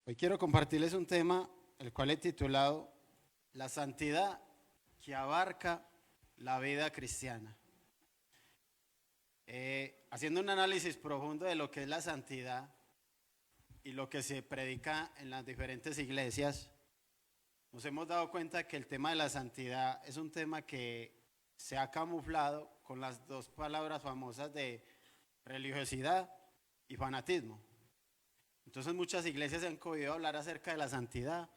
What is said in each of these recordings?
Hoy quiero compartirles un tema el cual he titulado La santidad que abarca la vida cristiana. Haciendo un análisis profundo de lo que es la santidad y lo que se predica en las diferentes iglesias, nos hemos dado cuenta que el tema de la santidad es un tema que se ha camuflado con las dos palabras famosas de religiosidad y fanatismo. Entonces muchas iglesias se han cohibido a hablar acerca de la santidad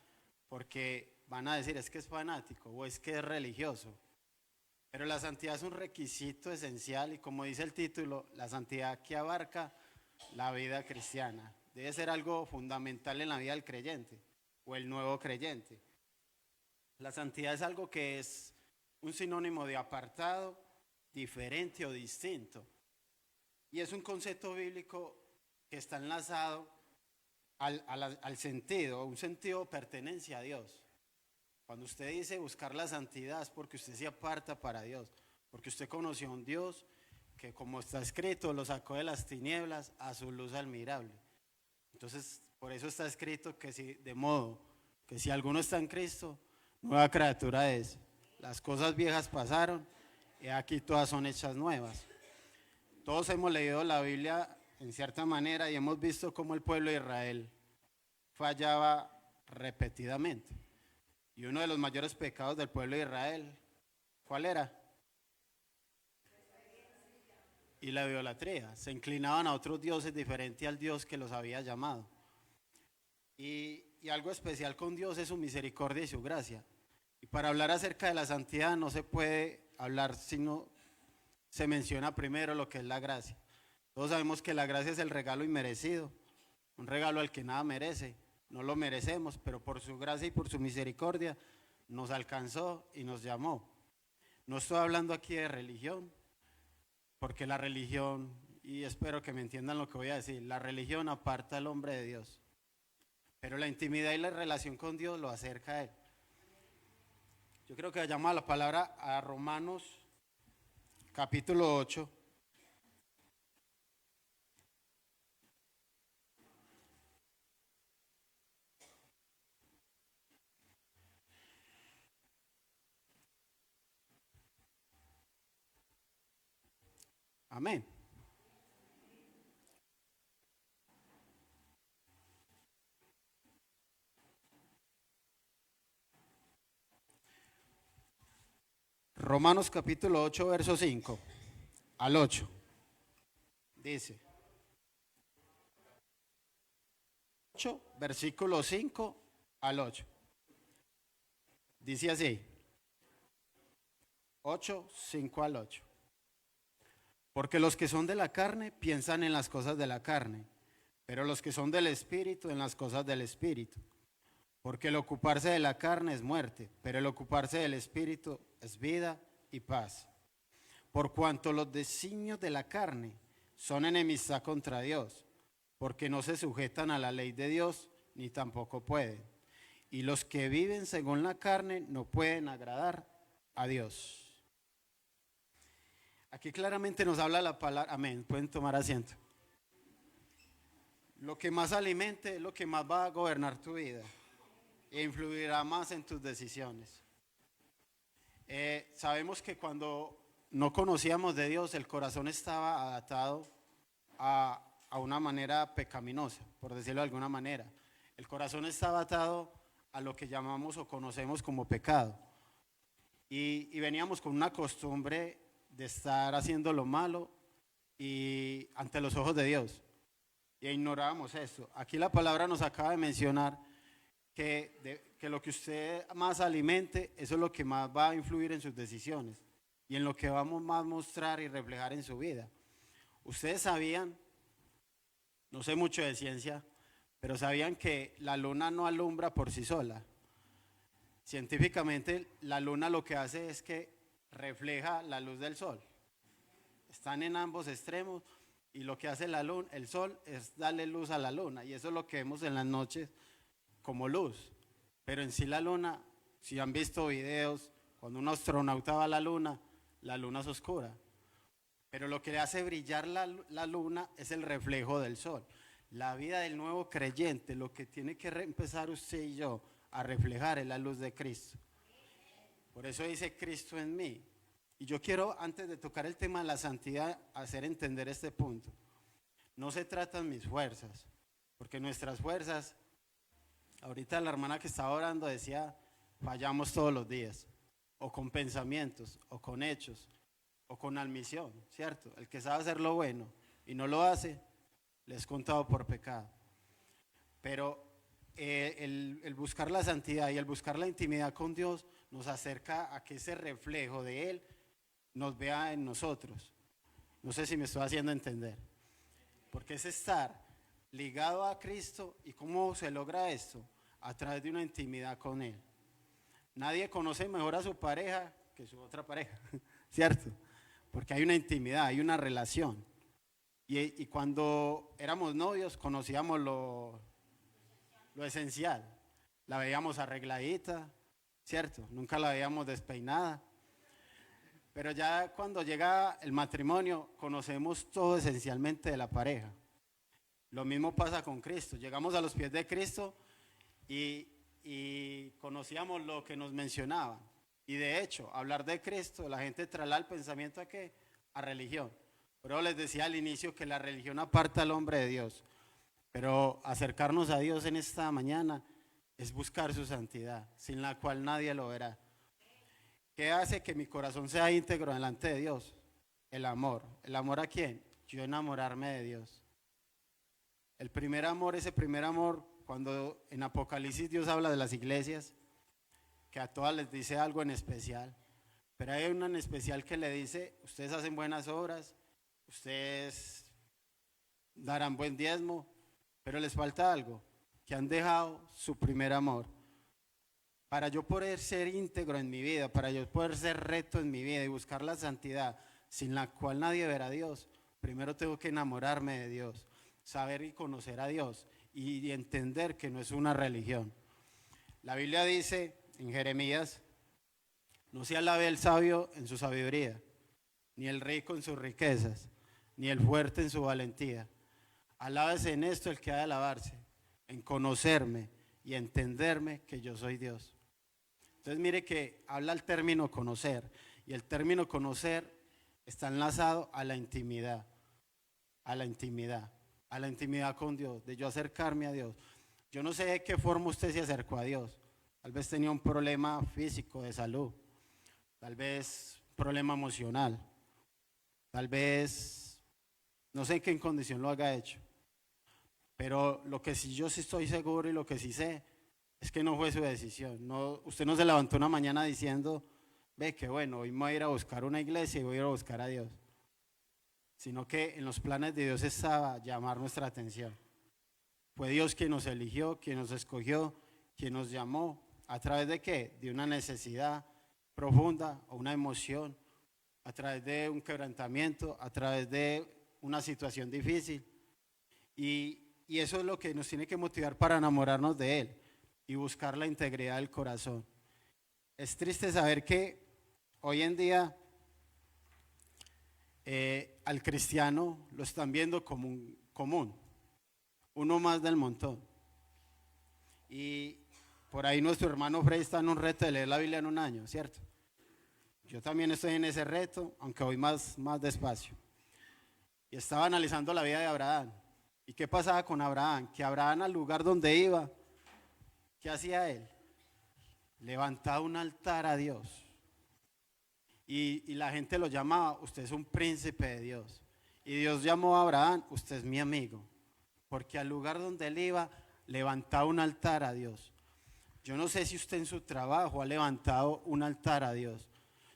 porque van a decir es que es fanático o es que es religioso. Pero la santidad es un requisito esencial y como dice el título, la santidad que abarca la vida cristiana. Debe ser algo fundamental en la vida del creyente o el nuevo creyente. La santidad es algo que es un sinónimo de apartado, diferente o distinto. Y es un concepto bíblico que está enlazado al sentido, un sentido de pertenencia a Dios. Cuando usted dice buscar la santidad es porque usted se aparta para Dios, porque usted conoció a un Dios que, como está escrito, lo sacó de las tinieblas a su luz admirable. Entonces, por eso está escrito que si, de modo que si alguno está en Cristo, nueva criatura es. Las cosas viejas pasaron y aquí todas son hechas nuevas. Todos hemos leído la Biblia en cierta manera y hemos visto cómo el pueblo de Israel fallaba repetidamente. Y uno de los mayores pecados del pueblo de Israel, ¿cuál era? Y la idolatría. Se inclinaban a otros dioses diferentes al Dios que los había llamado. Y algo especial con Dios es su misericordia y su gracia. Y para hablar acerca de la santidad no se puede hablar sino se menciona primero lo que es la gracia. Todos sabemos que la gracia es el regalo inmerecido, un regalo al que nada merece. No lo merecemos, pero por su gracia y por su misericordia nos alcanzó y nos llamó. No estoy hablando aquí de religión, porque la religión, y espero que me entiendan lo que voy a decir, la religión aparta al hombre de Dios, pero la intimidad y la relación con Dios lo acerca a Él. Yo creo que vayamos a la palabra a Romanos capítulo 8. Amén. Romanos capítulo 8, verso 5 al 8. Dice, 8, versículo 5 al 8. Dice así, 8, 5 al 8. Porque los que son de la carne piensan en las cosas de la carne, pero los que son del Espíritu en las cosas del Espíritu. Porque el ocuparse de la carne es muerte, pero el ocuparse del Espíritu es vida y paz. Por cuanto los designios de la carne son enemistad contra Dios, porque no se sujetan a la ley de Dios, ni tampoco pueden. Y los que viven según la carne no pueden agradar a Dios. Aquí claramente nos habla la palabra, amén, pueden tomar asiento. Lo que más alimente es lo que más va a gobernar tu vida e influirá más en tus decisiones. Sabemos que cuando no conocíamos de Dios, el corazón estaba adaptado a una manera pecaminosa, por decirlo de alguna manera. El corazón estaba atado a lo que llamamos o conocemos como pecado. Y veníamos con una costumbre de estar haciendo lo malo y ante los ojos de Dios. Y ignorábamos esto. Aquí la palabra nos acaba de mencionar que lo que usted más alimente, eso es lo que más va a influir en sus decisiones y en lo que vamos más a mostrar y reflejar en su vida. Ustedes sabían, no sé mucho de ciencia, pero sabían que la luna no alumbra por sí sola. Científicamente, la luna lo que hace es que refleja la luz del sol. Están en ambos extremos y lo que hace la luna, el sol es darle luz a la luna y eso es lo que vemos en las noches como luz. Pero en sí la luna, si han visto videos, cuando un astronauta va a la luna es oscura. Pero lo que le hace brillar la luna es el reflejo del sol. La vida del nuevo creyente, lo que tiene que empezar usted y yo a reflejar es la luz de Cristo. Por eso dice Cristo en mí. Y yo quiero, antes de tocar el tema de la santidad, hacer entender este punto. No se tratan mis fuerzas, porque nuestras fuerzas, ahorita la hermana que estaba orando decía, fallamos todos los días, o con pensamientos, o con hechos, o con admisión, ¿cierto? El que sabe hacer lo bueno y no lo hace, le es contado por pecado. Pero el buscar la santidad y el buscar la intimidad con Dios nos acerca a que ese reflejo de Él nos vea en nosotros. No sé si me estoy haciendo entender. Porque es estar ligado a Cristo. ¿Y cómo se logra esto? A través de una intimidad con Él. Nadie conoce mejor a su pareja que su otra pareja, ¿cierto? Porque hay una intimidad, hay una relación. Y cuando éramos novios conocíamos lo esencial. La veíamos arregladita, ¿cierto? Nunca la veíamos despeinada. Pero ya cuando llega el matrimonio, conocemos todo esencialmente de la pareja. Lo mismo pasa con Cristo. Llegamos a los pies de Cristo y conocíamos lo que nos mencionaban. Y de hecho, hablar de Cristo, la gente traslada el pensamiento a ¿qué? A religión. Pero les decía al inicio que la religión aparta al hombre de Dios. Pero acercarnos a Dios en esta mañana es buscar su santidad, sin la cual nadie lo verá. ¿Qué hace que mi corazón sea íntegro delante de Dios? El amor. ¿El amor a quién? Yo enamorarme de Dios. El primer amor, ese primer amor, cuando en Apocalipsis Dios habla de las iglesias, que a todas les dice algo en especial, pero hay una en especial que le dice, ustedes hacen buenas obras, ustedes darán buen diezmo, pero les falta algo, que han dejado su primer amor. Para yo poder ser íntegro en mi vida, para yo poder ser recto en mi vida y buscar la santidad, sin la cual nadie verá a Dios, primero tengo que enamorarme de Dios, saber y conocer a Dios y entender que no es una religión. La Biblia dice en Jeremías, no se alabe el sabio en su sabiduría, ni el rico en sus riquezas, ni el fuerte en su valentía. Alábese en esto el que ha de alabarse, en conocerme y entenderme que yo soy Dios. Entonces mire que habla el término conocer, y el término conocer está enlazado a la intimidad, a la intimidad, a la intimidad con Dios, de yo acercarme a Dios. Yo no sé de qué forma usted se acercó a Dios. Tal vez tenía un problema físico de salud, tal vez un problema emocional, tal vez no sé en qué condición lo haya hecho. Pero lo que sí yo sí estoy seguro y lo que sí sé es que no fue su decisión. No, usted no se levantó una mañana diciendo, ve que bueno, hoy me voy a ir a buscar una iglesia y voy a ir a buscar a Dios. Sino que en los planes de Dios estaba llamar nuestra atención. Fue Dios quien nos eligió, quien nos escogió, quien nos llamó. ¿A través de qué? De una necesidad profunda o una emoción, a través de un quebrantamiento, a través de una situación difícil. Y eso es lo que nos tiene que motivar para enamorarnos de Él y buscar la integridad del corazón. Es triste saber que hoy en día al cristiano lo están viendo como un común, uno más del montón. Y por ahí nuestro hermano Frey está en un reto de leer la Biblia en un año, ¿cierto? Yo también estoy en ese reto, aunque voy más despacio. Y estaba analizando la vida de Abraham. ¿Y qué pasaba con Abraham? Que Abraham al lugar donde iba, ¿qué hacía él? Levantaba un altar a Dios. Y la gente lo llamaba, usted es un príncipe de Dios. Y Dios llamó a Abraham, usted es mi amigo. Porque al lugar donde él iba, levantaba un altar a Dios. Yo no sé si usted en su trabajo ha levantado un altar a Dios.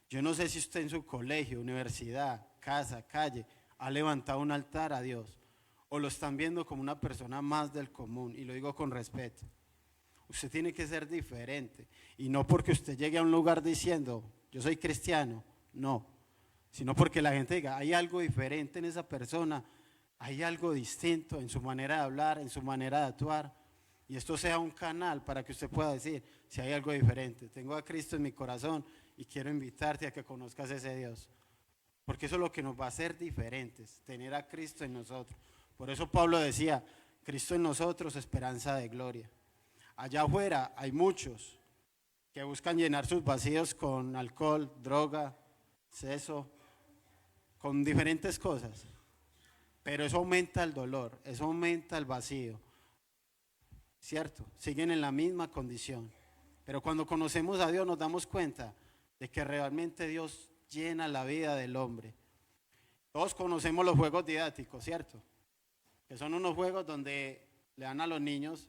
Yo no sé si usted en su colegio, universidad, casa, calle, ha levantado un altar a Dios. O lo están viendo como una persona más del común, y lo digo con respeto. Usted tiene que ser diferente, y no porque usted llegue a un lugar diciendo, yo soy cristiano, no, sino porque la gente diga, hay algo diferente en esa persona, hay algo distinto en su manera de hablar, en su manera de actuar, y esto sea un canal para que usted pueda decir, si hay algo diferente, tengo a Cristo en mi corazón y quiero invitarte a que conozcas ese Dios, porque eso es lo que nos va a hacer diferentes, tener a Cristo en nosotros. Por eso Pablo decía Cristo en nosotros, esperanza de gloria. Allá afuera hay muchos que buscan llenar sus vacíos con alcohol, droga, sexo, con diferentes cosas. Pero eso aumenta el dolor, eso aumenta el vacío, ¿cierto? Siguen en la misma condición. Pero cuando conocemos a Dios nos damos cuenta de que realmente Dios llena la vida del hombre. Todos conocemos los juegos didácticos, ¿cierto? Que son unos juegos donde le dan a los niños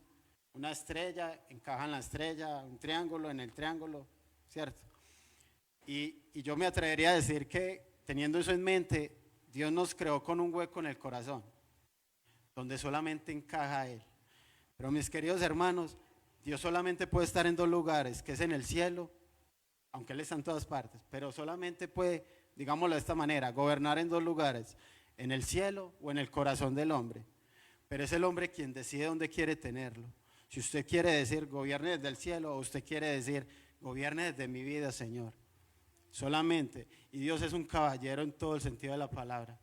una estrella, encajan la estrella, un triángulo en el triángulo, ¿cierto? Y yo me atrevería a decir que teniendo eso en mente, Dios nos creó con un hueco en el corazón, donde solamente encaja Él. Pero mis queridos hermanos, Dios solamente puede estar en dos lugares, que es en el cielo, aunque Él está en todas partes, pero solamente puede, digámoslo de esta manera, gobernar en dos lugares, en el cielo o en el corazón del hombre. Pero es el hombre quien decide dónde quiere tenerlo. Si usted quiere decir, gobierne desde el cielo, o usted quiere decir, gobierne desde mi vida, Señor. Solamente. Y Dios es un caballero en todo el sentido de la palabra.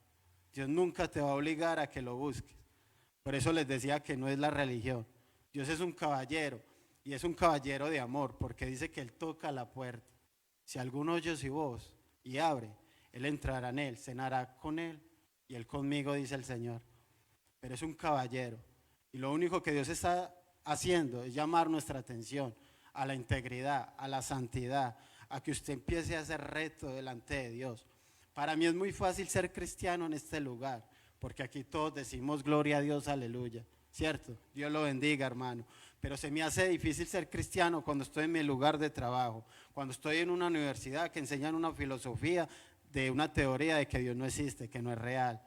Dios nunca te va a obligar a que lo busques. Por eso les decía que no es la religión. Dios es un caballero y es un caballero de amor, porque dice que Él toca la puerta. Si alguno oye su voz y abre, Él entrará en él, cenará con Él y Él conmigo, dice el Señor. Pero es un caballero y lo único que Dios está haciendo es llamar nuestra atención a la integridad, a la santidad, a que usted empiece a hacer reto delante de Dios. Para mí es muy fácil ser cristiano en este lugar, porque aquí todos decimos gloria a Dios, aleluya, ¿cierto? Dios lo bendiga, hermano. Pero se me hace difícil ser cristiano cuando estoy en mi lugar de trabajo, cuando estoy en una universidad que enseñan una filosofía de una teoría de que Dios no existe, que no es real.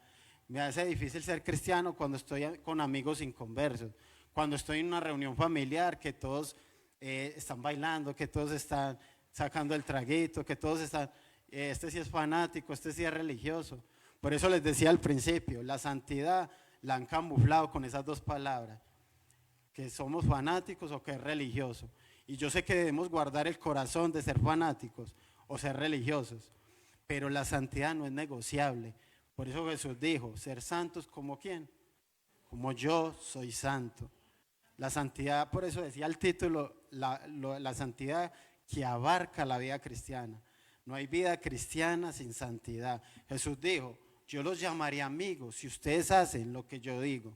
Me hace difícil ser cristiano cuando estoy con amigos inconversos, cuando estoy en una reunión familiar que todos están bailando, que todos están sacando el traguito, que todos están, este sí es fanático, este sí es religioso. Por eso les decía al principio, la santidad la han camuflado con esas dos palabras, que somos fanáticos o que es religioso. Y yo sé que debemos guardar el corazón de ser fanáticos o ser religiosos, pero la santidad no es negociable. Por eso Jesús dijo, ser santos como ¿quién? Como yo soy santo. La santidad, por eso decía el título, la santidad que abarca la vida cristiana. No hay vida cristiana sin santidad. Jesús dijo, yo los llamaría amigos si ustedes hacen lo que yo digo.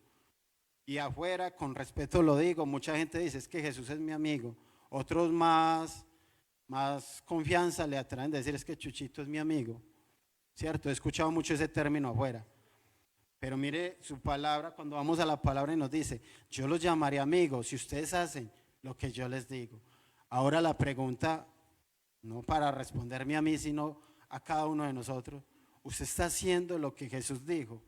Y afuera, con respeto lo digo, mucha gente dice, es que Jesús es mi amigo. Otros más confianza le atraen de decir, es que Chuchito es mi amigo. ¿Cierto? He escuchado mucho ese término afuera. Pero mire su palabra, cuando vamos a la palabra y nos dice, yo los llamaré amigos si ustedes hacen lo que yo les digo. Ahora la pregunta, no para responderme a mí, sino a cada uno de nosotros, ¿usted está haciendo lo que Jesús dijo?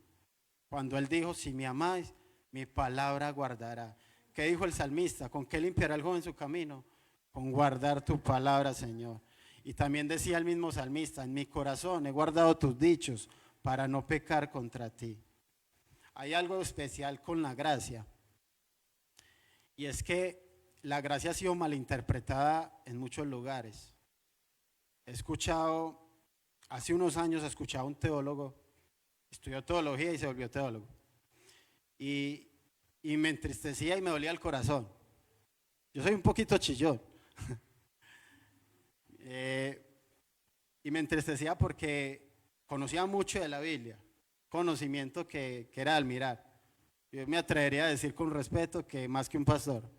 Cuando Él dijo, si me amáis, mi palabra guardará. ¿Qué dijo el salmista? ¿Con qué limpiará el joven su camino? Con guardar tu palabra, Señor. Y también decía el mismo salmista, en mi corazón he guardado tus dichos para no pecar contra ti. Hay algo especial con la gracia, y es que la gracia ha sido malinterpretada en muchos lugares. He escuchado, hace unos años escuchaba a un teólogo, estudió teología y se volvió teólogo, y me entristecía y me dolía el corazón. Yo soy un poquito chillón. Y me entristecía porque conocía mucho de la Biblia, conocimiento que era de admirar. Yo me atrevería a decir con respeto que más que un pastor.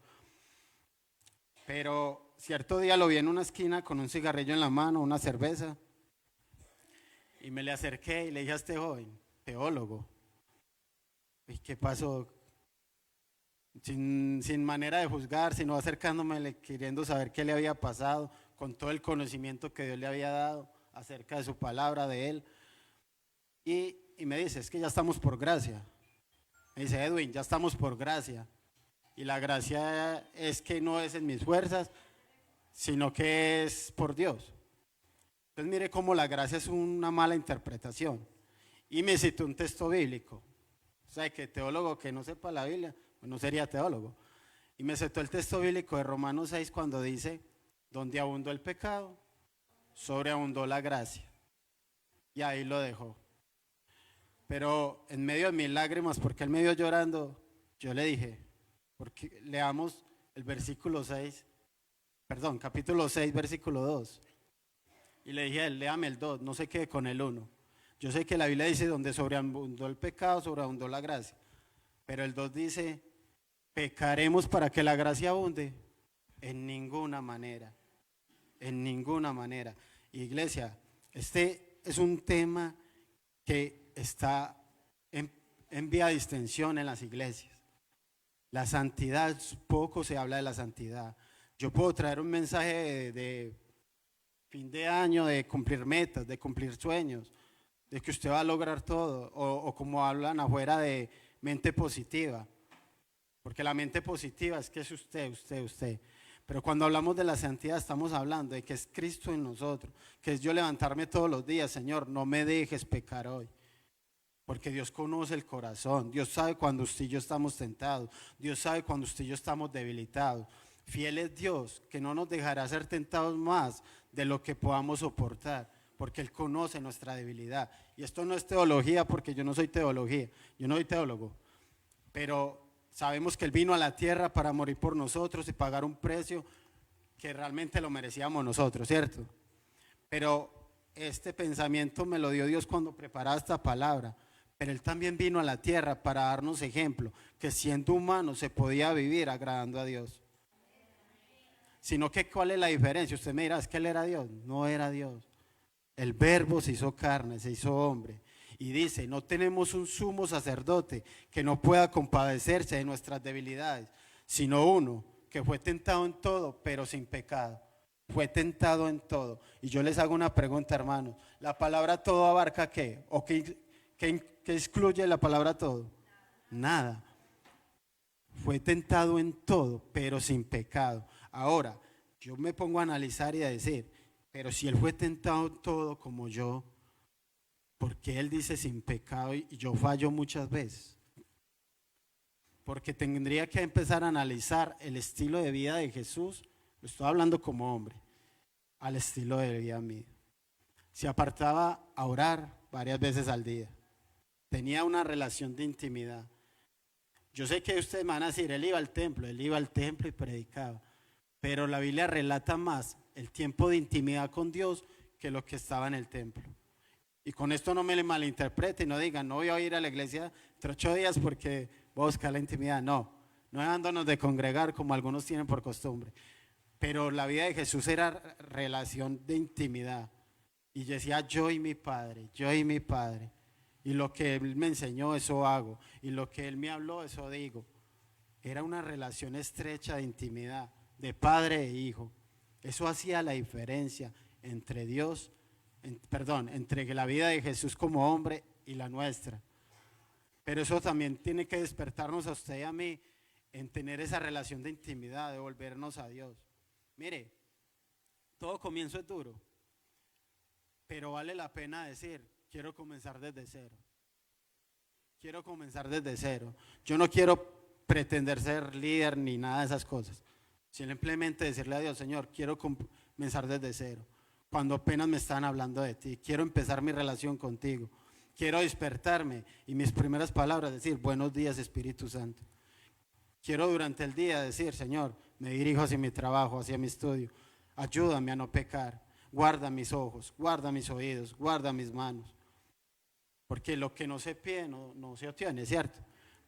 Pero cierto día lo vi en una esquina con un cigarrillo en la mano, una cerveza, y me le acerqué y le dije a este joven, teólogo, ¿y qué pasó? Sin manera de juzgar, sino acercándome, queriendo saber qué le había pasado, con todo el conocimiento que Dios le había dado acerca de su palabra, de Él. Y me dice, es que ya estamos por gracia. Me dice, Edwin, ya estamos por gracia. Y la gracia es que no es en mis fuerzas, sino que es por Dios. Entonces mire cómo la gracia es una mala interpretación. Y me citó un texto bíblico. O sea, que teólogo que no sepa la Biblia, pues no sería teólogo. Y me citó el texto bíblico de Romanos 6 cuando dice, donde abundó el pecado, sobreabundó la gracia. Y ahí lo dejó. Pero en medio de mis lágrimas, porque él me vio llorando, yo le dije, porque leamos el versículo 6, perdón, capítulo 6, versículo 2. Y le dije a él, léame el 2, no se quede con el 1. Yo sé que la Biblia dice, donde sobreabundó el pecado, sobreabundó la gracia. Pero el 2 dice, ¿pecaremos para que la gracia abunde? En ninguna manera, en ninguna manera. Iglesia, este es un tema que está en vía de extensión en las iglesias. La santidad, poco se habla de la santidad. Yo puedo traer un mensaje de fin de año, de cumplir metas, de cumplir sueños, de que usted va a lograr todo, o como hablan afuera de mente positiva, porque la mente positiva es que es usted. Pero cuando hablamos de la santidad estamos hablando de que es Cristo en nosotros, que es yo levantarme todos los días, Señor, no me dejes pecar hoy. Porque Dios conoce el corazón, Dios sabe cuando usted y yo estamos tentados, Dios sabe cuando usted y yo estamos debilitados. Fiel es Dios, que no nos dejará ser tentados más de lo que podamos soportar, porque Él conoce nuestra debilidad. Y esto no es teología, porque yo no soy teólogo, pero sabemos que Él vino a la tierra para morir por nosotros y pagar un precio que realmente lo merecíamos nosotros, ¿cierto? Pero este pensamiento me lo dio Dios cuando preparaba esta palabra. Pero Él también vino a la tierra para darnos ejemplo, que siendo humano se podía vivir agradando a Dios. Sino que ¿cuál es la diferencia? Usted me dirá, ¿es que Él era Dios? No era Dios. El Verbo se hizo carne, se hizo hombre. Y dice, no tenemos un sumo sacerdote que no pueda compadecerse de nuestras debilidades, sino uno que fue tentado en todo, pero sin pecado. Fue tentado en todo. Y yo les hago una pregunta, hermanos. ¿La palabra todo abarca qué? ¿O qué excluye la palabra todo? Nada. Fue tentado en todo, pero sin pecado. Ahora, yo me pongo a analizar y a decir, pero si Él fue tentado en todo como yo, ¿por qué Él dice sin pecado y yo fallo muchas veces? Porque tendría que empezar a analizar el estilo de vida de Jesús, lo estoy hablando como hombre, al estilo de vida mío. Se apartaba a orar varias veces al día. Tenía una relación de intimidad. Yo sé que ustedes me van a decir, él iba al templo y predicaba. Pero la Biblia relata más el tiempo de intimidad con Dios que lo que estaba en el templo. Y con esto no me le malinterprete y no digan, no voy a ir a la iglesia entre 8 días porque voy a buscar la intimidad. No dejándonos de congregar como algunos tienen por costumbre. Pero la vida de Jesús era relación de intimidad. Y yo decía, yo y mi Padre. Y lo que Él me enseñó, eso hago. Y lo que Él me habló, eso digo. Era una relación estrecha de intimidad, de padre e hijo. Eso hacía la diferencia entre entre la vida de Jesús como hombre y la nuestra. Pero eso también tiene que despertarnos a usted y a mí en tener esa relación de intimidad, de volvernos a Dios. Mire, todo comienzo es duro, pero vale la pena decir, quiero comenzar desde cero. Yo no quiero pretender ser líder ni nada de esas cosas. Simplemente decirle a Dios, Señor, quiero comenzar desde cero. Cuando apenas me están hablando de ti, quiero empezar mi relación contigo. Quiero despertarme y mis primeras palabras decir, buenos días Espíritu Santo. Quiero durante el día decir, Señor, me dirijo hacia mi trabajo, hacia mi estudio. Ayúdame a no pecar. Guarda mis ojos, guarda mis oídos, guarda mis manos. Porque lo que no se pide no se obtiene, ¿cierto?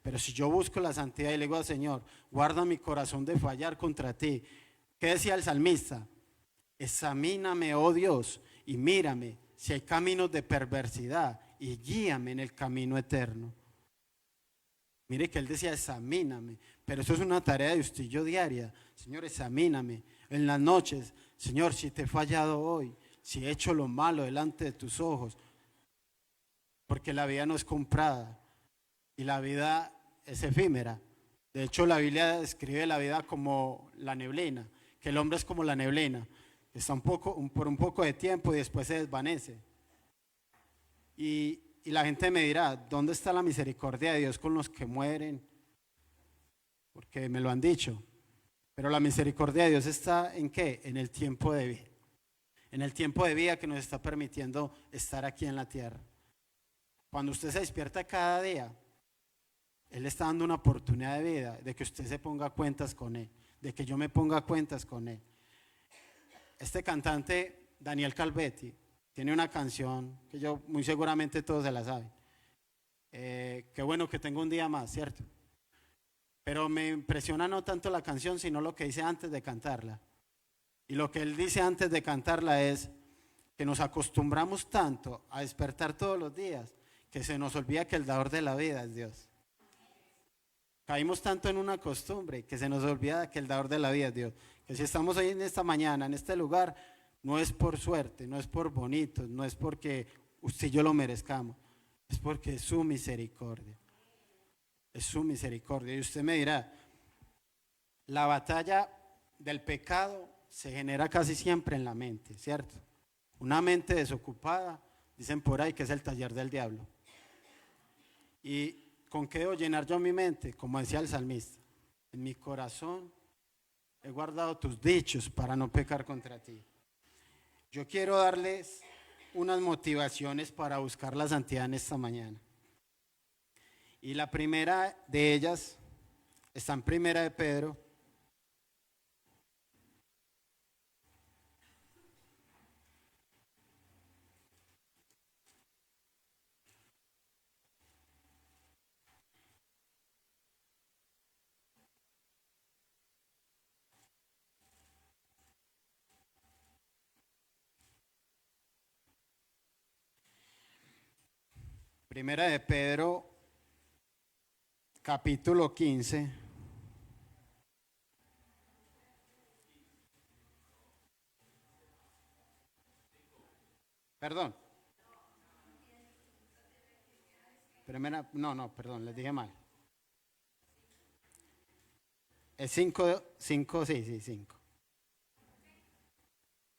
Pero si yo busco la santidad y le digo al Señor, guarda mi corazón de fallar contra ti. ¿Qué decía el salmista? Examíname, oh Dios, y mírame si hay caminos de perversidad y guíame en el camino eterno. Mire que él decía, examíname, pero eso es una tarea de usted y yo diaria. Señor, examíname en las noches. Señor, si te he fallado hoy, si he hecho lo malo delante de tus ojos, porque la vida no es comprada y la vida es efímera. De hecho, la Biblia describe la vida como la neblina, que el hombre es como la neblina, está por un poco de tiempo y después se desvanece. Y la gente me dirá, ¿dónde está la misericordia de Dios con los que mueren? Porque me lo han dicho. Pero la misericordia de Dios está ¿en qué? En el tiempo de vida. En el tiempo de vida que nos está permitiendo estar aquí en la tierra. Cuando usted se despierta cada día, Él le está dando una oportunidad de vida, de que usted se ponga a cuentas con Él, de que yo me ponga a cuentas con Él. Este cantante, Daniel Calvetti, tiene una canción que yo muy seguramente todos se la saben. Qué bueno que tengo un día más, ¿cierto? Pero me impresiona no tanto la canción, sino lo que dice antes de cantarla. Y lo que él dice antes de cantarla es que nos acostumbramos tanto a despertar todos los días que se nos olvida que el dador de la vida es Dios. Caímos tanto en una costumbre que se nos olvida que el dador de la vida es Dios. Que si estamos hoy en esta mañana, en este lugar, no es por suerte, no es por bonito, no es porque usted y yo lo merezcamos, es porque es su misericordia. Es su misericordia. Y usted me dirá, la batalla del pecado se genera casi siempre en la mente, ¿cierto? Una mente desocupada, dicen por ahí que es el taller del diablo. ¿Y con qué debo llenar yo mi mente? Como decía el salmista, en mi corazón he guardado tus dichos para no pecar contra ti. Yo quiero darles unas motivaciones para buscar la santidad en esta mañana. Y la primera de ellas está en Primera de Pedro. Primera de Pedro, capítulo 15. Perdón. Perdón, les dije mal. Es 5, sí, 5.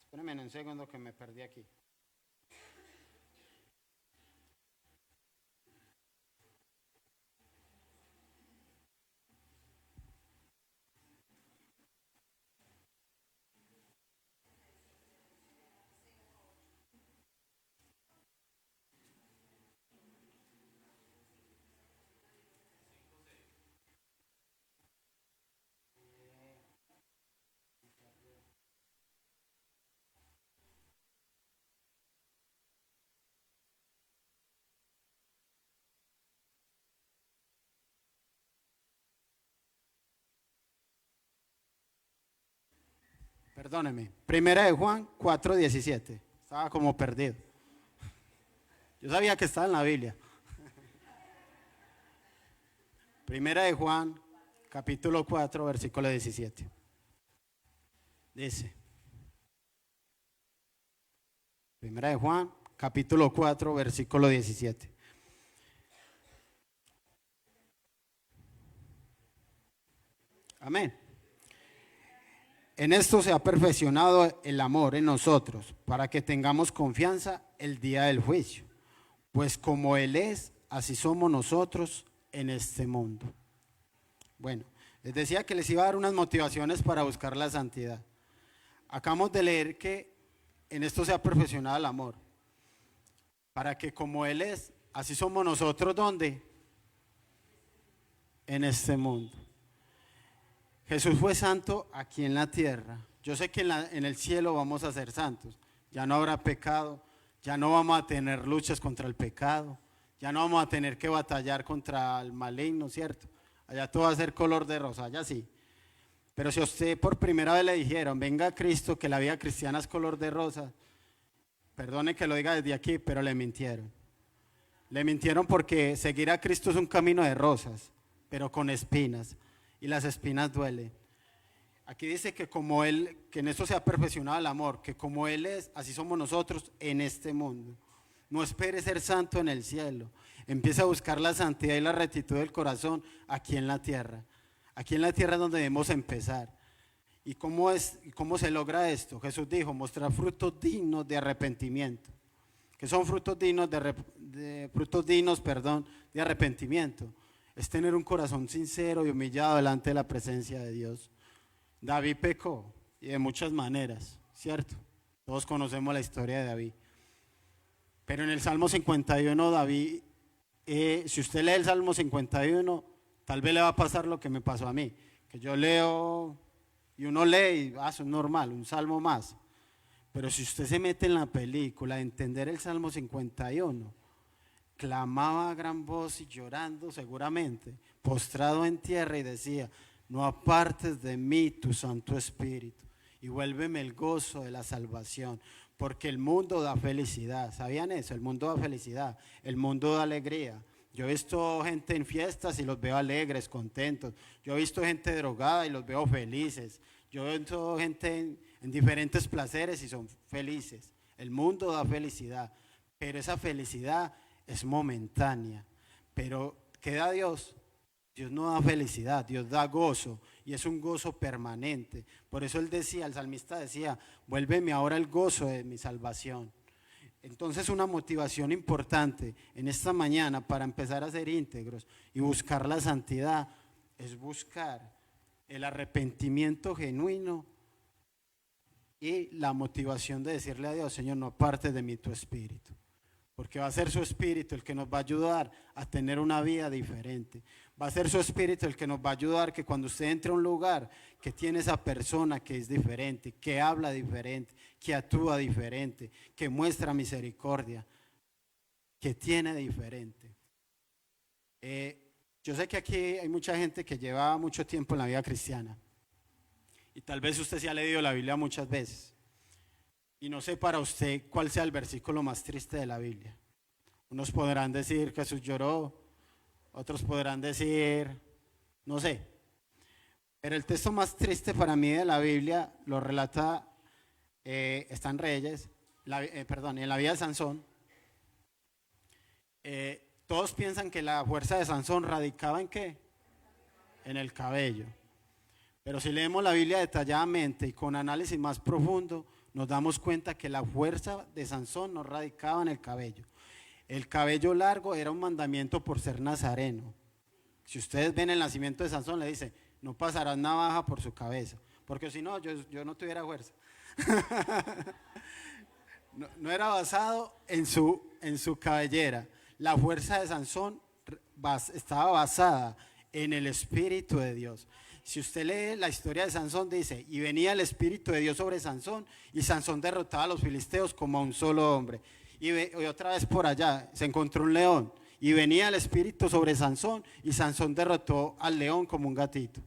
Espérenme un segundo que me perdí aquí. Perdóneme. Primera de Juan 4:17. Estaba como perdido. Yo sabía que estaba en la Biblia. Primera de Juan, capítulo 4, versículo 17. Dice. Primera de Juan, capítulo 4, versículo 17. Amén. En esto se ha perfeccionado el amor en nosotros, para que tengamos confianza el día del juicio. Pues como Él es, así somos nosotros en este mundo. Bueno, les decía que les iba a dar unas motivaciones para buscar la santidad. Acabamos de leer que en esto se ha perfeccionado el amor, para que como Él es, así somos nosotros, ¿dónde? En este mundo. Jesús fue santo aquí en la tierra. Yo sé que en el cielo vamos a ser santos. Ya no habrá pecado, ya no vamos a tener luchas contra el pecado, ya no vamos a tener que batallar contra el maligno, ¿cierto? Allá todo va a ser color de rosa, allá sí. Pero si a usted por primera vez le dijeron, venga a Cristo, que la vida cristiana es color de rosa, perdone que lo diga desde aquí, pero le mintieron. Le mintieron porque seguir a Cristo es un camino de rosas, pero con espinas. Y las espinas duelen. Aquí dice que como Él, que en esto se ha perfeccionado el amor, que como Él es, así somos nosotros en este mundo. No espere ser santo en el cielo. Empieza a buscar la santidad y la rectitud del corazón aquí en la tierra. Aquí en la tierra es donde debemos empezar. ¿Y cómo se logra esto? Jesús dijo, mostrar frutos dignos de arrepentimiento. ¿Qué son frutos dignos de arrepentimiento? Es tener un corazón sincero y humillado delante de la presencia de Dios. David pecó y de muchas maneras, ¿cierto? Todos conocemos la historia de David. Pero en el Salmo 51, David, si usted lee el Salmo 51, Tal vez le va a pasar lo que me pasó a mí, que yo leo y uno lee y eso es normal, un salmo más. Pero si usted se mete en la película, a entender el Salmo 51, clamaba a gran voz y llorando seguramente, postrado en tierra y decía, no apartes de mí tu Santo Espíritu y vuélveme el gozo de la salvación, porque el mundo da felicidad. ¿Sabían eso? El mundo da felicidad, el mundo da alegría. Yo he visto gente en fiestas y los veo alegres, contentos. Yo he visto gente drogada y los veo felices. Yo he visto gente en diferentes placeres y son felices. El mundo da felicidad, pero esa felicidad es momentánea. Pero ¿qué da Dios? Dios no da felicidad, Dios da gozo y es un gozo permanente. Por eso él decía, el salmista decía, vuélveme ahora el gozo de mi salvación. Entonces una motivación importante en esta mañana para empezar a ser íntegros y buscar la santidad es buscar el arrepentimiento genuino y la motivación de decirle a Dios, Señor, no apartes de mí tu espíritu, porque va a ser su espíritu el que nos va a ayudar a tener una vida diferente. Va a ser su espíritu el que nos va a ayudar que cuando usted entre a un lugar que tiene esa persona que es diferente, que habla diferente, que actúa diferente, que muestra misericordia, que tiene diferente. Yo sé que aquí hay mucha gente que lleva mucho tiempo en la vida cristiana y tal vez usted se ha leído la Biblia muchas veces y no sé para usted cuál sea el versículo más triste de la Biblia. Unos podrán decir que Jesús lloró, otros podrán decir, no sé, pero el texto más triste para mí de la Biblia lo relata, está en Reyes, en la vida de Sansón. Todos piensan que la fuerza de Sansón radicaba ¿en qué? En el cabello. Pero si leemos la Biblia detalladamente y con análisis más profundo, nos damos cuenta que la fuerza de Sansón no radicaba en el cabello. El cabello largo era un mandamiento por ser nazareno. Si ustedes ven el nacimiento de Sansón, le dice, no pasarás navaja por su cabeza, porque si no, yo no tuviera fuerza. No era basado en su cabellera. La fuerza de Sansón estaba basada en el Espíritu de Dios. Si usted lee la historia de Sansón, dice, y venía el Espíritu de Dios sobre Sansón, y Sansón derrotaba a los filisteos como a un solo hombre. Y otra vez por allá se encontró un león, y venía el Espíritu sobre Sansón, y Sansón derrotó al león como un gatito.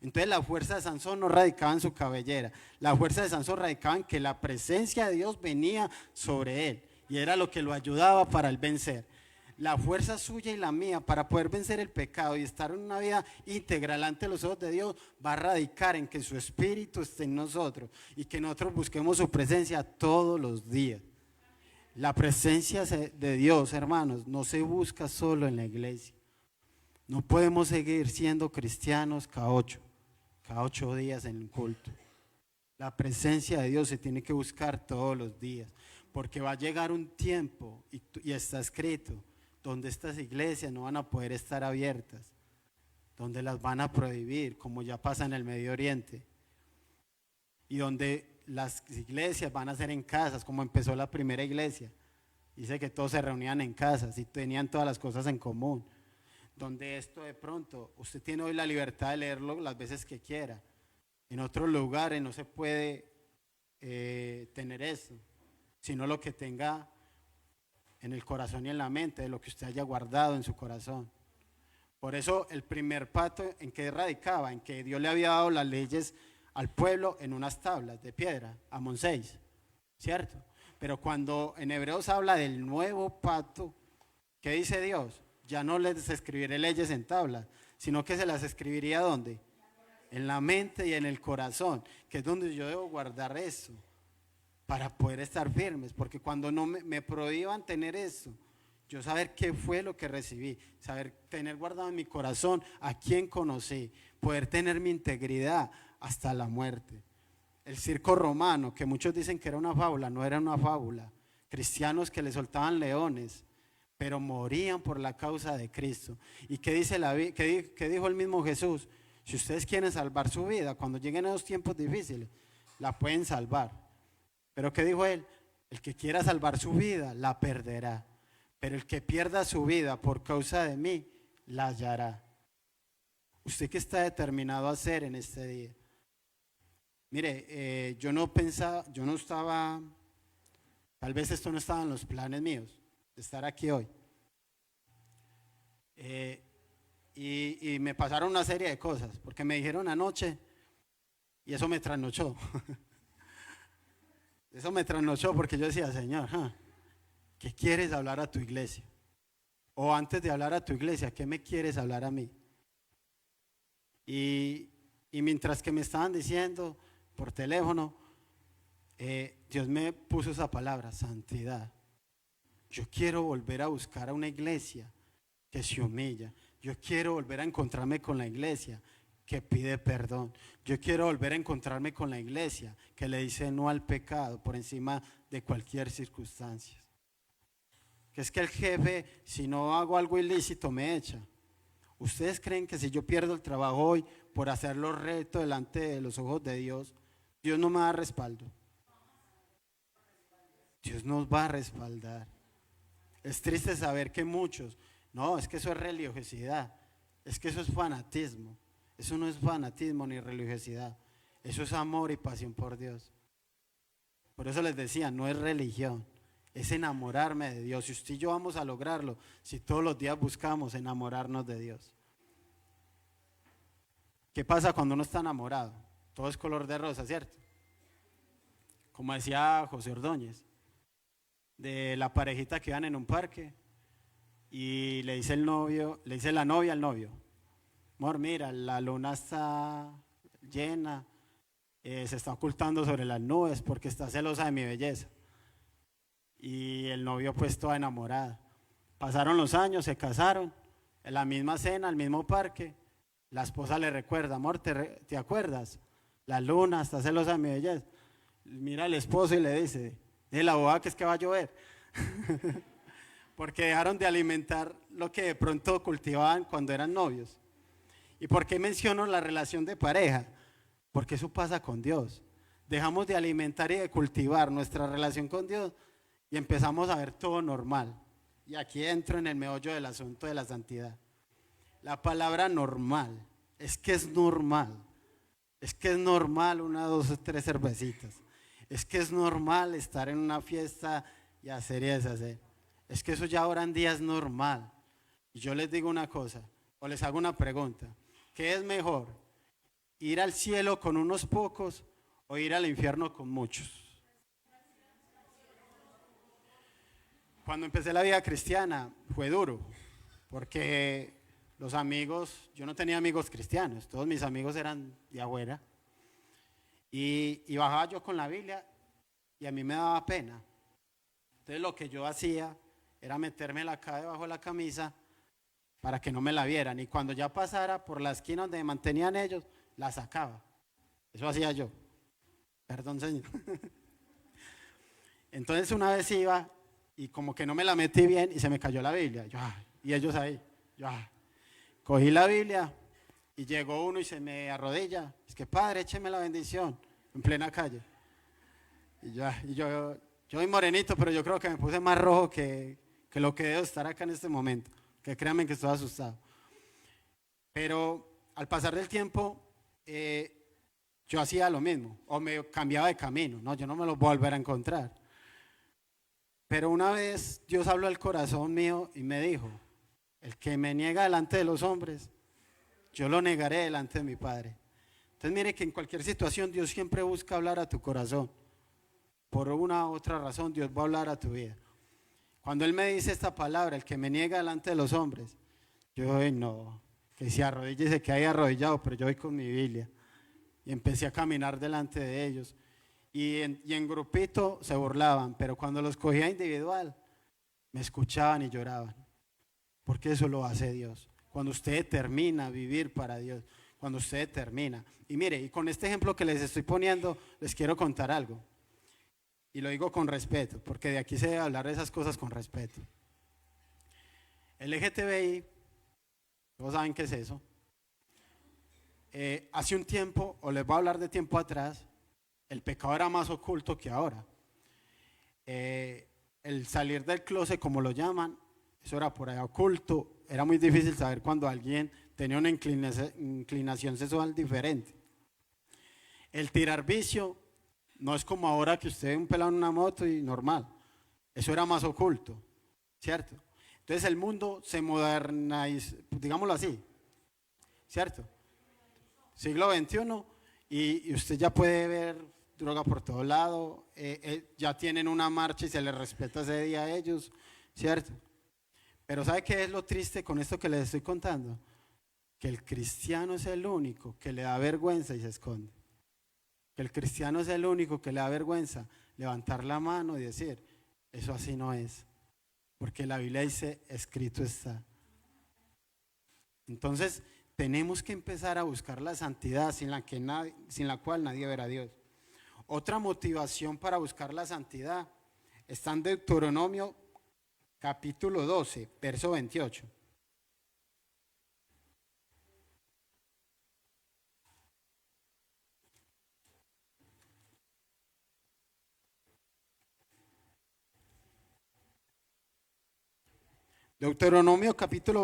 Entonces la fuerza de Sansón no radicaba en su cabellera, la fuerza de Sansón radicaba en que la presencia de Dios venía sobre él, y era lo que lo ayudaba para él vencer. La fuerza suya y la mía para poder vencer el pecado y estar en una vida íntegra delante de los ojos de Dios va a radicar en que su espíritu esté en nosotros y que nosotros busquemos su presencia todos los días. La presencia de Dios, hermanos, no se busca solo en la iglesia. No podemos seguir siendo cristianos cada 8 días en el culto. La presencia de Dios se tiene que buscar todos los días, porque va a llegar un tiempo, y está escrito, donde estas iglesias no van a poder estar abiertas, donde las van a prohibir, como ya pasa en el Medio Oriente, y donde las iglesias van a ser en casas, como empezó la primera iglesia. Dice que todos se reunían en casas y tenían todas las cosas en común, donde esto de pronto, usted tiene hoy la libertad de leerlo las veces que quiera. En otros lugares no se puede tener eso, sino lo que tenga en el corazón y en la mente, de lo que usted haya guardado en su corazón. Por eso el primer pacto, ¿en qué radicaba? En que Dios le había dado las leyes al pueblo en unas tablas de piedra, Amós 6, ¿cierto? Pero cuando en Hebreos habla del nuevo pacto, ¿qué dice Dios? Ya no les escribiré leyes en tablas, sino que se las escribiría ¿dónde? En la mente y en el corazón, que es donde yo debo guardar eso, para poder estar firmes, porque cuando no me prohíban tener eso, yo saber qué fue lo que recibí, saber tener guardado en mi corazón a quién conocí, poder tener mi integridad hasta la muerte. El circo romano, que muchos dicen que era una fábula, no era una fábula. Cristianos que le soltaban leones, pero morían por la causa de Cristo. ¿Y qué dice qué dijo el mismo Jesús? Si ustedes quieren salvar su vida, cuando lleguen esos tiempos difíciles, la pueden salvar. Pero ¿qué dijo él? El que quiera salvar su vida, la perderá. Pero el que pierda su vida por causa de mí, la hallará. ¿Usted qué está determinado a hacer en este día? Mire, yo no pensaba, yo no estaba, tal vez esto no estaba en los planes míos, de estar aquí hoy. Y me pasaron una serie de cosas, porque me dijeron anoche, y eso me trasnochó. Eso me trasnochó porque yo decía, Señor, ¿qué quieres hablar a tu iglesia? O antes de hablar a tu iglesia, ¿qué me quieres hablar a mí? Y mientras que me estaban diciendo por teléfono, Dios me puso esa palabra, santidad. Yo quiero volver a buscar a una iglesia que se humilla. Yo quiero volver a encontrarme con la iglesia que pide perdón. Yo quiero volver a encontrarme con la iglesia que le dice no al pecado por encima de cualquier circunstancia. Que es que el jefe, si no hago algo ilícito, me echa. ¿Ustedes creen que si yo pierdo el trabajo hoy por hacerlo recto delante de los ojos de Dios, Dios no me da respaldo? Dios nos va a respaldar. Es triste saber que muchos, no, es que eso es religiosidad, es que eso es fanatismo. Eso no es fanatismo ni religiosidad, eso es amor y pasión por Dios. Por eso les decía, no es religión, es enamorarme de Dios. Si usted y yo vamos a lograrlo, si todos los días buscamos enamorarnos de Dios. ¿Qué pasa cuando uno está enamorado? Todo es color de rosa, ¿cierto? Como decía José Ordóñez, de la parejita que iban en un parque y le dice el novio, le dice la novia al novio, amor, mira, la luna está llena, se está ocultando sobre las nubes porque está celosa de mi belleza. Y el novio pues toda enamorada. Pasaron los años, se casaron, en la misma cena, al mismo parque. La esposa le recuerda, amor, ¿te acuerdas? La luna está celosa de mi belleza. Mira al esposo y le dice, de la boda que es que va a llover. Porque dejaron de alimentar lo que de pronto cultivaban cuando eran novios. ¿Y por qué menciono la relación de pareja? Porque eso pasa con Dios. Dejamos de alimentar y de cultivar nuestra relación con Dios y empezamos a ver todo normal. Y aquí entro en el meollo del asunto de la santidad. La palabra normal, es que es normal. Es que es normal 1, 2, 3 cervecitas. Es que es normal estar en una fiesta y hacer y deshacer. Es que eso ya ahora en día es normal. Y yo les digo una cosa, o les hago una pregunta. ¿Qué es mejor? ¿Ir al cielo con unos pocos o ir al infierno con muchos? Cuando empecé la vida cristiana fue duro, porque los amigos, yo no tenía amigos cristianos, todos mis amigos eran de afuera. Y bajaba yo con la Biblia y a mí me daba pena. Entonces lo que yo hacía era metérmela acá debajo de la camisa para que no me la vieran. Y cuando ya pasara por la esquina donde me mantenían ellos, la sacaba. Eso hacía yo. Perdón, Señor. Entonces una vez iba y como que no me la metí bien y se me cayó la Biblia. Y ellos ahí. Cogí la Biblia y llegó uno y se me arrodilla. Es que padre, écheme la bendición en plena calle. Y yo soy morenito, pero yo creo que me puse más rojo que lo que debo estar acá en este momento. Que créanme que estoy asustado. Pero al pasar del tiempo, yo hacía lo mismo, o me cambiaba de camino. No, yo no me lo voy a volver a encontrar. Pero una vez Dios habló al corazón mío y me dijo, el que me niega delante de los hombres, yo lo negaré delante de mi Padre. Entonces mire que en cualquier situación Dios siempre busca hablar a tu corazón. Por una u otra razón Dios va a hablar a tu vida. Cuando Él me dice esta palabra, el que me niega delante de los hombres, yo digo, no, que se arrodille y se quede arrodillado, pero yo voy con mi Biblia. Y empecé a caminar delante de ellos. Y en grupito se burlaban, pero cuando los cogía individual, me escuchaban y lloraban. Porque eso lo hace Dios. Cuando usted determina vivir para Dios, cuando usted determina. Y mire, y con este ejemplo que les estoy poniendo, les quiero contar algo. Y lo digo con respeto, porque de aquí se debe hablar de esas cosas con respeto. El LGTBI, todos saben qué es eso. Hace un tiempo, o les voy a hablar de tiempo atrás, el pecado era más oculto que ahora. El salir del closet, como lo llaman, eso era por allá oculto. Era muy difícil saber cuando alguien tenía una inclinación sexual diferente. El tirar vicio no es como ahora que usted ve un pelado en una moto y normal. Eso era más oculto, ¿cierto? Entonces el mundo se modernizó, digámoslo así, ¿cierto? Siglo XXI y usted ya puede ver droga por todo lado, ya tienen una marcha y se les respeta ese día a ellos, ¿cierto? Pero ¿sabe qué es lo triste con esto que les estoy contando? Que el cristiano es el único que le da vergüenza y se esconde. Que el cristiano es el único que le da vergüenza levantar la mano y decir, eso así no es. Porque la Biblia dice, escrito está. Entonces, tenemos que empezar a buscar la santidad sin la cual nadie verá a Dios. Otra motivación para buscar la santidad está en Deuteronomio capítulo 12, verso 28. Deuteronomio capítulo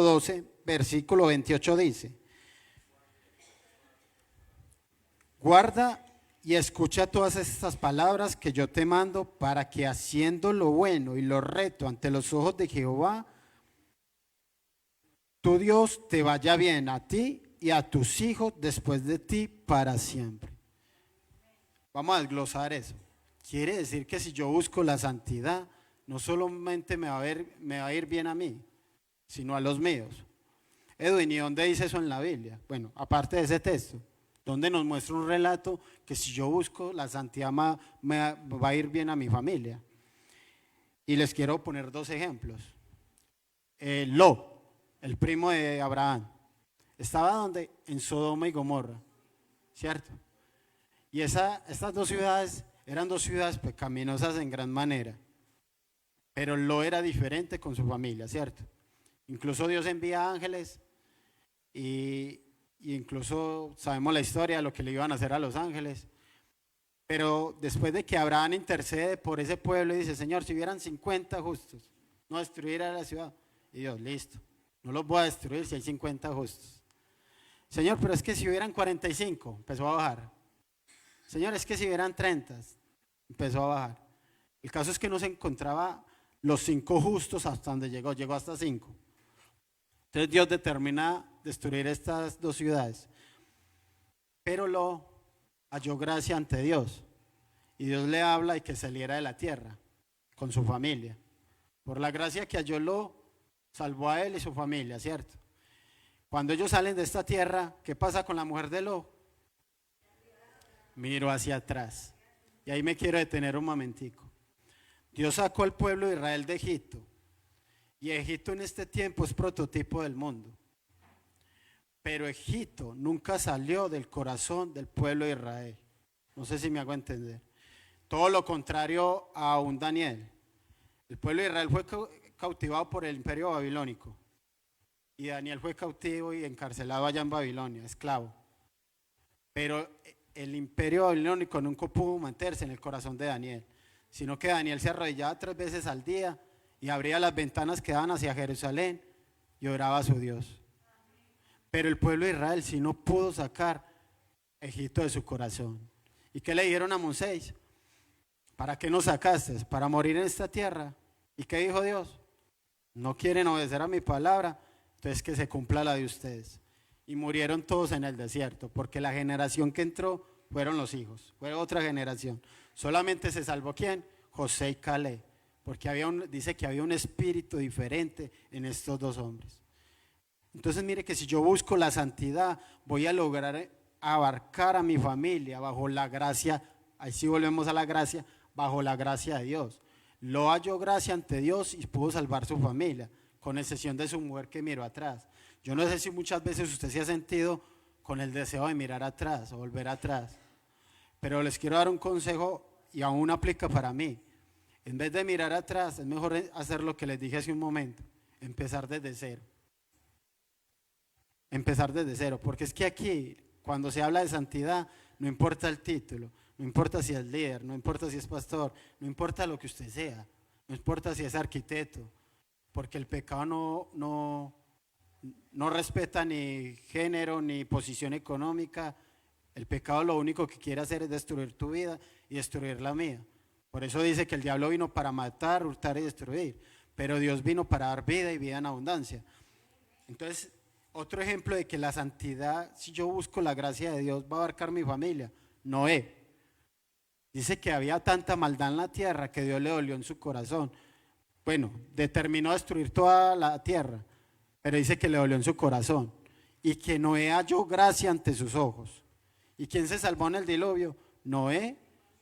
12, versículo 28 dice: guarda y escucha todas estas palabras que yo te mando para que haciendo lo bueno y lo recto ante los ojos de Jehová, tu Dios te vaya bien a ti y a tus hijos después de ti para siempre. Vamos a desglosar eso. Quiere decir que si yo busco la santidad, no solamente me va a ir bien a mí, sino a los míos. Edwin, ¿y dónde dice eso en la Biblia? Bueno, aparte de ese texto, donde nos muestra un relato que si yo busco la santidad me va a ir bien a mi familia. Y les quiero poner dos ejemplos. Lot, el primo de Abraham, estaba donde en Sodoma y Gomorra, ¿cierto? Y estas dos ciudades eran dos ciudades pecaminosas en gran manera, pero Lot era diferente con su familia, ¿cierto? Incluso Dios envía ángeles y incluso sabemos la historia de lo que le iban a hacer a los ángeles. Pero después de que Abraham intercede por ese pueblo y dice, Señor, si hubieran 50 justos, no destruyera la ciudad. Y Dios, listo, no los voy a destruir si hay 50 justos. Señor, pero es que si hubieran 45, empezó a bajar. Señor, es que si hubieran 30, empezó a bajar. El caso es que no se encontraba los 5 justos hasta donde llegó hasta 5. Entonces Dios determina destruir estas dos ciudades. Pero Lot halló gracia ante Dios. Y Dios le habla y que saliera de la tierra con su familia. Por la gracia que halló Lot, salvó a él y su familia, ¿cierto? Cuando ellos salen de esta tierra, ¿qué pasa con la mujer de Lot? Miro hacia atrás. Y ahí me quiero detener un momentico. Dios sacó al pueblo de Israel de Egipto. Y Egipto en este tiempo es prototipo del mundo. Pero Egipto nunca salió del corazón del pueblo de Israel. No sé si me hago entender. Todo lo contrario a un Daniel. El pueblo de Israel fue cautivado por el imperio babilónico. Y Daniel fue cautivo y encarcelado allá en Babilonia, esclavo. Pero el imperio babilónico nunca pudo mantenerse en el corazón de Daniel, sino que Daniel se arrodillaba 3 veces al día y abría las ventanas que daban hacia Jerusalén y oraba a su Dios. Pero el pueblo de Israel sí no pudo sacar Egipto de su corazón. ¿Y qué le dijeron a Moisés? ¿Para qué nos sacaste? ¿Para morir en esta tierra? ¿Y qué dijo Dios? No quieren obedecer a mi palabra, entonces que se cumpla la de ustedes. Y murieron todos en el desierto, porque la generación que entró fueron los hijos, fue otra generación. Solamente se salvó ¿quién? José y Caleb, porque dice que había un espíritu diferente en estos dos hombres. Entonces mire que si yo busco la santidad, voy a lograr abarcar a mi familia bajo la gracia, ahí sí volvemos a la gracia, bajo la gracia de Dios. Lo halló gracia ante Dios y pudo salvar su familia, con excepción de su mujer que miró atrás. Yo no sé si muchas veces usted se ha sentido con el deseo de mirar atrás o volver atrás, pero les quiero dar un consejo y aún aplica para mí. En vez de mirar atrás, es mejor hacer lo que les dije hace un momento, empezar desde cero. Empezar desde cero, porque es que aquí, cuando se habla de santidad, no importa el título, no importa si es líder, no importa si es pastor, no importa lo que usted sea, no importa si es arquitecto, porque el pecado no no respeta ni género ni posición económica. El pecado lo único que quiere hacer es destruir tu vida y destruir la mía. Por eso dice que el diablo vino para matar, hurtar y destruir, pero Dios vino para dar vida y vida en abundancia. Entonces, otro ejemplo de que la santidad, si yo busco la gracia de Dios, va a abarcar mi familia. Noé dice que había tanta maldad en la tierra que Dios le dolió en su corazón. Bueno, determinó destruir toda la tierra, pero dice que le dolió en su corazón y que Noé halló gracia ante sus ojos. ¿Y quién se salvó en el diluvio? Noé,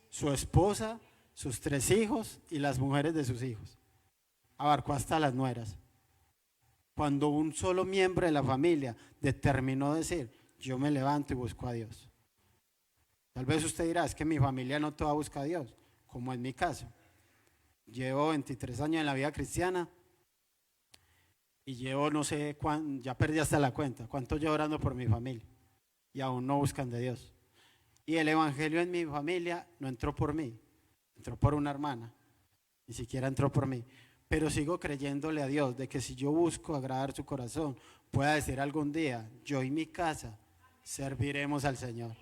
su esposa, sus 3 hijos y las mujeres de sus hijos. Abarcó hasta las nueras. Cuando un solo miembro de la familia determinó decir, yo me levanto y busco a Dios. Tal vez usted dirá, es que mi familia no toda busca a Dios, como en mi caso. Llevo 23 años en la vida cristiana y llevo no sé cuánto, ya perdí hasta la cuenta, cuánto llevo orando por mi familia y aún no buscan de Dios. Y el evangelio en mi familia no entró por mí, entró por una hermana, ni siquiera entró por mí. Pero sigo creyéndole a Dios de que si yo busco agradar su corazón, pueda decir algún día, yo y mi casa serviremos al Señor.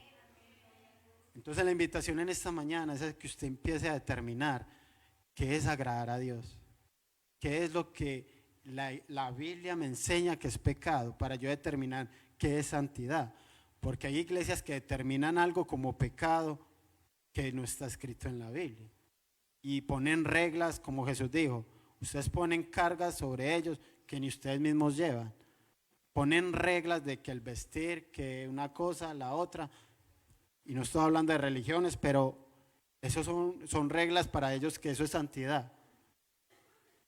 Entonces la invitación en esta mañana es que usted empiece a determinar qué es agradar a Dios, qué es lo que la Biblia me enseña que es pecado, para yo determinar qué es santidad. Porque hay iglesias que determinan algo como pecado que no está escrito en la Biblia. Y ponen reglas, como Jesús dijo, ustedes ponen cargas sobre ellos que ni ustedes mismos llevan. Ponen reglas de que el vestir, que una cosa, la otra. Y no estoy hablando de religiones, pero esos son reglas para ellos, que eso es santidad.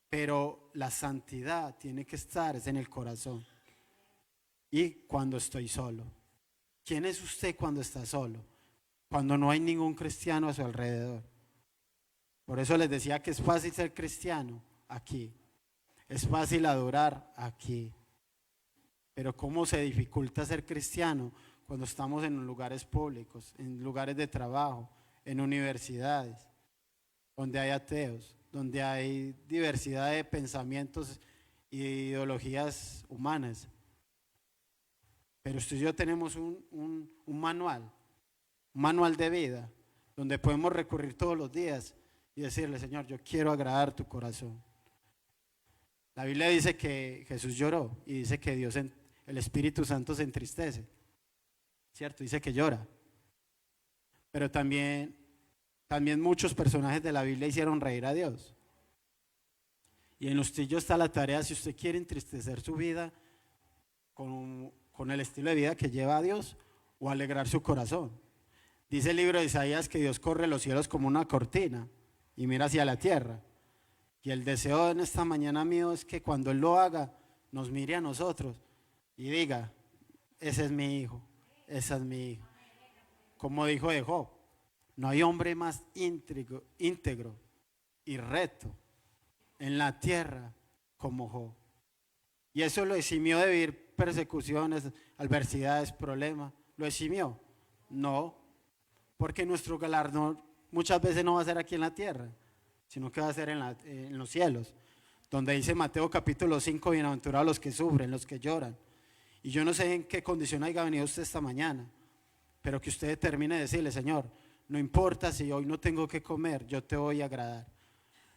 Pero la santidad tiene que estar es en el corazón. Y cuando estoy solo. ¿Quién es usted cuando está solo? Cuando no hay ningún cristiano a su alrededor. Por eso les decía que es fácil ser cristiano aquí. Es fácil adorar aquí. Pero ¿cómo se dificulta ser cristiano cuando estamos en lugares públicos, en lugares de trabajo, en universidades, donde hay ateos, donde hay diversidad de pensamientos y ideologías humanas? Pero usted y yo tenemos un manual de vida, donde podemos recurrir todos los días y decirle, Señor, yo quiero agradar tu corazón. La Biblia dice que Jesús lloró y dice que Dios, el Espíritu Santo se entristece, ¿cierto? Dice que llora. Pero también muchos personajes de la Biblia hicieron reír a Dios. Y en usted y yo está la tarea, si usted quiere entristecer su vida con el estilo de vida que lleva a Dios, o alegrar su corazón. Dice el libro de Isaías que Dios corre los cielos como una cortina y mira hacia la tierra. Y el deseo en esta mañana mío es que cuando Él lo haga, nos mire a nosotros y diga, ese es mi hijo, esa es mi hija. Como dijo de Job, no hay hombre más íntegro y recto en la tierra como Job. Y eso lo eximió de vivir persecuciones, adversidades, problemas. ¿Lo eximió? No, porque nuestro galardón muchas veces no va a ser aquí en la tierra, sino que va a ser en los cielos, donde dice Mateo capítulo 5, bienaventurados los que sufren, los que lloran. Y yo no sé en qué condición haya venido usted esta mañana, pero que usted termine de decirle, Señor, no importa si hoy no tengo que comer, yo te voy a agradar.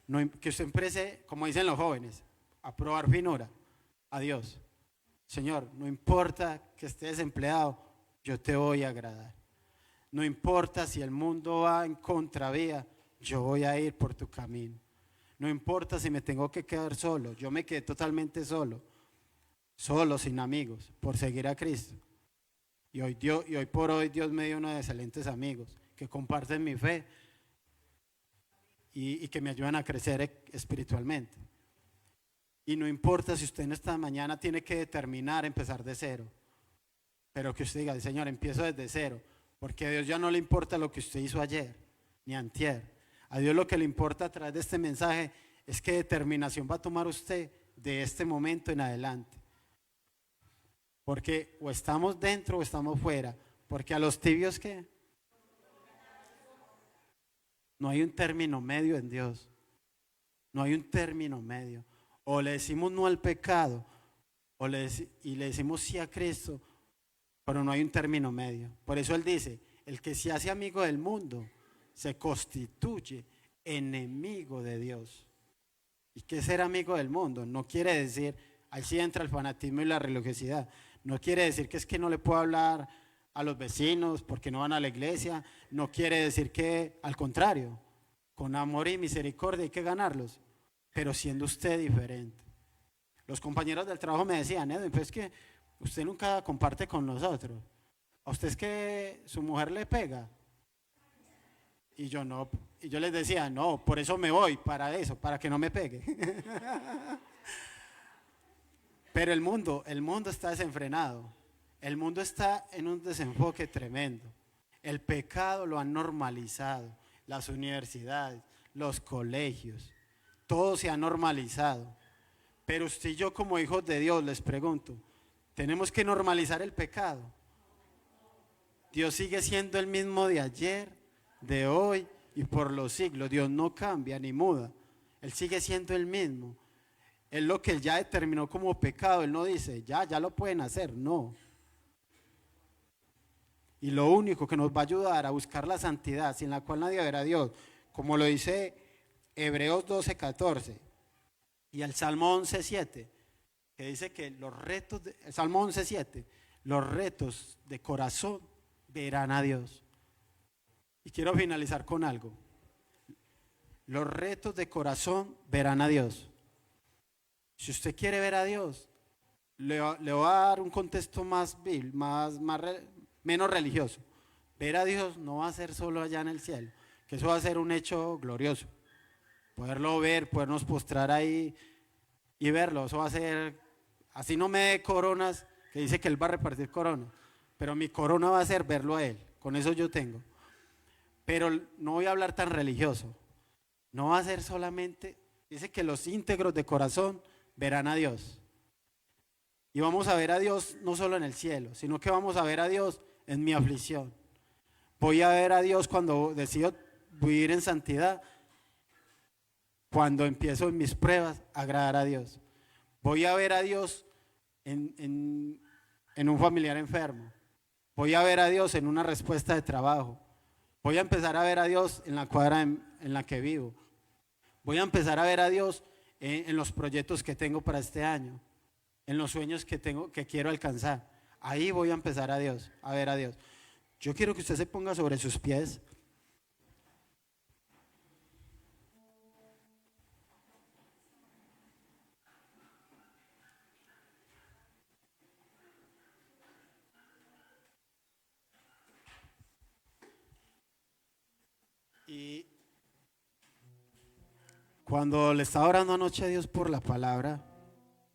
No, que usted empiece, como dicen los jóvenes, a probar finura a Dios. Señor, no importa que esté desempleado, yo te voy a agradar. No importa si el mundo va en contravía, yo voy a ir por tu camino. No importa si me tengo que quedar solo, yo me quedé totalmente solo, sin amigos, por seguir a Cristo. Y hoy por hoy Dios me dio unos excelentes amigos que comparten mi fe y que me ayudan a crecer espiritualmente. Y no importa si usted en esta mañana tiene que determinar empezar de cero, pero que usted diga, Señor, empiezo desde cero, porque a Dios ya no le importa lo que usted hizo ayer, ni antier. A Dios lo que le importa a través de este mensaje es qué determinación va a tomar usted de este momento en adelante. Porque o estamos dentro o estamos fuera, porque a los tibios, ¿qué? No hay un término medio en Dios, no hay un término medio. O le decimos no al pecado, y le decimos sí a Cristo, pero no hay un término medio. Por eso Él dice, el que se hace amigo del mundo se constituye enemigo de Dios. ¿Y qué es ser amigo del mundo? No quiere decir, ahí sí entra el fanatismo y la religiosidad. No quiere decir que es que no le puedo hablar a los vecinos porque no van a la iglesia. No quiere decir que, al contrario, con amor y misericordia hay que ganarlos, pero siendo usted diferente. Los compañeros del trabajo me decían, Edwin, pues es que usted nunca comparte con nosotros. ¿A usted es que su mujer le pega? Y yo no, y yo les decía, no, por eso me voy, para eso, para que no me pegue. Pero el mundo está desenfrenado. El mundo está en un desenfoque tremendo. El pecado lo han normalizado. Las universidades, los colegios, todo se ha normalizado. Pero usted y yo como hijos de Dios les pregunto, ¿tenemos que normalizar el pecado? Dios sigue siendo el mismo de ayer, de hoy y por los siglos. Dios no cambia ni muda. Él sigue siendo el mismo. Es lo que Él ya determinó como pecado. Él no dice, ya lo pueden hacer, no. Y lo único que nos va a ayudar a buscar la santidad, sin la cual nadie verá a Dios, como lo dice Hebreos 12:14 y el Salmo 11:7, que dice que el Salmo 11:7, los retos de corazón verán a Dios. Y quiero finalizar con algo. Los retos de corazón verán a Dios. Si usted quiere ver a Dios, le voy a dar un contexto menos religioso. Ver a Dios no va a ser solo allá en el cielo, que eso va a ser un hecho glorioso. Poderlo ver, podernos postrar ahí y verlo, eso va a ser, así no me dé coronas, que dice que Él va a repartir coronas, pero mi corona va a ser verlo a Él, con eso yo tengo. Pero no voy a hablar tan religioso, no va a ser solamente, dice que los íntegros de corazón verán a Dios. Y vamos a ver a Dios no solo en el cielo, sino que vamos a ver a Dios en mi aflicción. Voy a ver a Dios cuando decido vivir en santidad, cuando empiezo en mis pruebas a agradar a Dios. Voy a ver a Dios en un familiar enfermo. Voy a ver a Dios en una respuesta de trabajo. Voy a empezar a ver a Dios en la cuadra en la que vivo. Voy a empezar a ver a Dios en los proyectos que tengo para este año, en los sueños que quiero alcanzar. Ahí voy a empezar a ver a Dios. Yo quiero que usted se ponga sobre sus pies. Y cuando le estaba orando anoche a Dios por la palabra,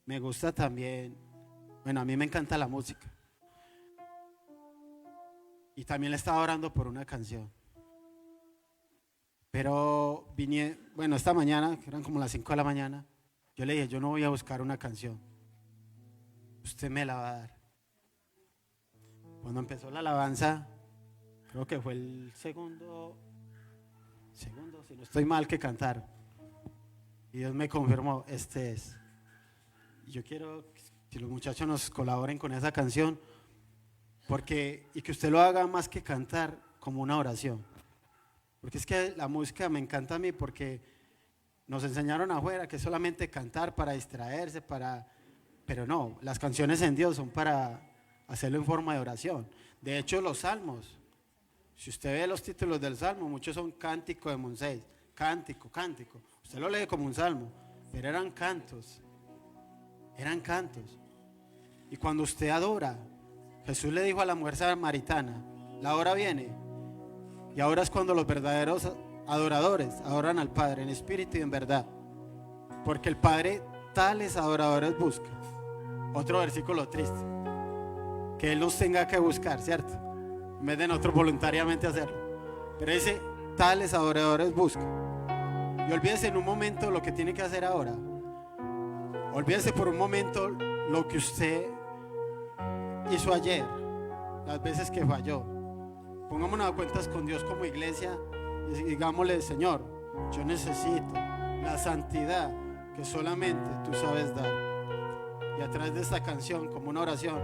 me gusta también, bueno, a mí me encanta la música. Y también le estaba orando por una canción. Pero esta mañana, que eran como las 5 de la mañana, yo le dije, yo no voy a buscar una canción. Usted me la va a dar. Cuando empezó la alabanza, creo que fue el segundo, si no estoy mal, que cantaron. Y Dios me confirmó, este es. Y yo quiero que los muchachos nos colaboren con esa canción, y que usted lo haga más que cantar, como una oración. Porque es que la música me encanta a mí, porque nos enseñaron afuera que es solamente cantar para distraerse, pero no, las canciones en Dios son para hacerlo en forma de oración. De hecho, los salmos, si usted ve los títulos del salmo, muchos son cántico de Moisés, cántico. Usted lo lee como un salmo, pero eran cantos. Y cuando usted adora, Jesús le dijo a la mujer samaritana, la hora viene, y ahora es cuando los verdaderos adoradores adoran al Padre en espíritu y en verdad, porque el Padre tales adoradores busca. Otro versículo triste, que Él los tenga que buscar, ¿cierto? En vez de nosotros voluntariamente hacerlo. Pero dice, tales adoradores busca. Y olvídese en un momento lo que tiene que hacer ahora. Olvídese por un momento lo que usted hizo ayer, las veces que falló. Pongámonos a cuentas con Dios como iglesia y digámosle, Señor, yo necesito la santidad que solamente tú sabes dar. y a través de esta canción como una oración